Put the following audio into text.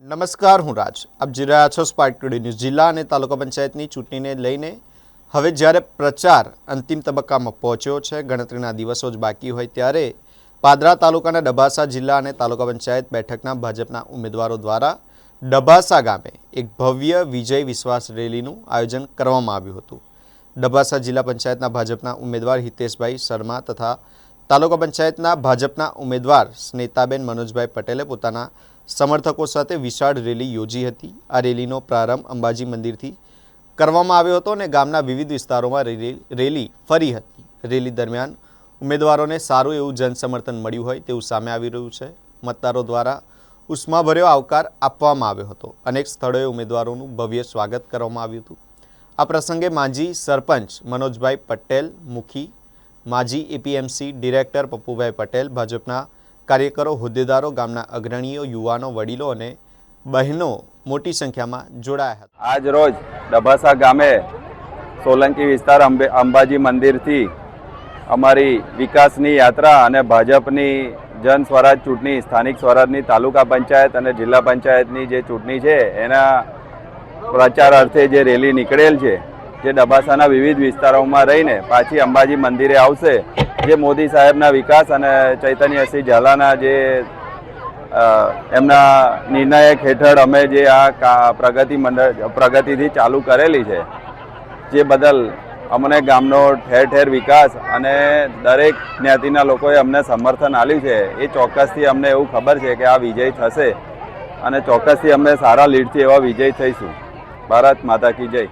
નમસ્કાર, હું રાજ. આપ જોઈ રહ્યા છો સ્પાર્ક ટુડે ન્યૂઝ. જિલ્લા અને તાલુકા પંચાયતની ચૂંટણીને લઈને હવે જ્યારે પ્રચાર અંતિમ તબક્કામાં પહોંચ્યો છે, ગણતરીના દિવસો જ બાકી હોય ત્યારે પાદરા તાલુકાના ડભાસા જિલ્લા અને તાલુકા પંચાયત બેઠકના ભાજપના ઉમેદવારો દ્વારા ડભાસા ગામે એક ભવ્ય વિજય વિશ્વાસ રેલીનું આયોજન કરવામાં આવ્યું હતું. ડભાસા જિલ્લા પંચાયતના ભાજપના ઉમેદવાર હિતેશભાઈ શર્મા તથા તાલુકા પંચાયતના ભાજપના ઉમેદવાર સ્નેતાબેન મનોજભાઈ પટેલે પોતાના સમર્થકો સાથે વિશાળ રેલી યોજી હતી. આ રેલીનો પ્રારંભ અંબાજી મંદિરથી કરવામાં આવ્યો હતો અને ગામના વિવિધ વિસ્તારોમાં રેલી ફરી હતી. રેલી દરમિયાન ઉમેદવારોને સારું એવું જનસમર્થન મળ્યું હોય તેવું સામે આવી રહ્યું છે. મતદારો દ્વારા ઉષ્માભર્યો આવકાર આપવામાં આવ્યો હતો. અનેક સ્થળોએ ઉમેદવારોનું ભવ્ય સ્વાગત કરવામાં આવ્યું હતું. આ પ્રસંગે માજી સરપંચ મનોજભાઈ પટેલ મુખી, માજી એપીએમસી ડિરેક્ટર પપ્પુભાઈ પટેલ, ભાજપના કાર્યકરો, હોદ્દેદારો, ગામના અગ્રણીઓ, યુવાનો, વડીલો અને બહેનો મોટી સંખ્યામાં જોડાયા હતા. આજ રોજ ડભાસા ગામે સોલંકી વિસ્તાર અંબાજી મંદિરથી અમારી વિકાસની યાત્રા અને ભાજપની જન સ્વરાજ ચૂંટણી, સ્થાનિક સ્વરાજની તાલુકા પંચાયત અને જિલ્લા પંચાયતની જે ચૂંટણી છે એના પ્રચાર અર્થે જે રેલી નીકળેલ છે, જે ડભાસાના વિવિધ વિસ્તારોમાં રહીને પાછી અંબાજી મંદિરે આવશે, જે મોદી સાહેબના વિકાસ અને ચૈતન્યસિંહ ઝાલાના જે એમના નિર્ણાયક હેઠળ અમે જે આ પ્રગતિથી ચાલુ કરેલી છે, જે બદલ અમને ગામનો ઠેર ઠેર વિકાસ અને દરેક જ્ઞાતિના લોકોએ અમને સમર્થન આપ્યું છે. એ ચોક્કસથી અમને એવું ખબર છે કે આ વિજય થશે અને ચોક્કસથી અમે સારા લીડથી એવા વિજય થઈશું. ભારત માતા કી જય.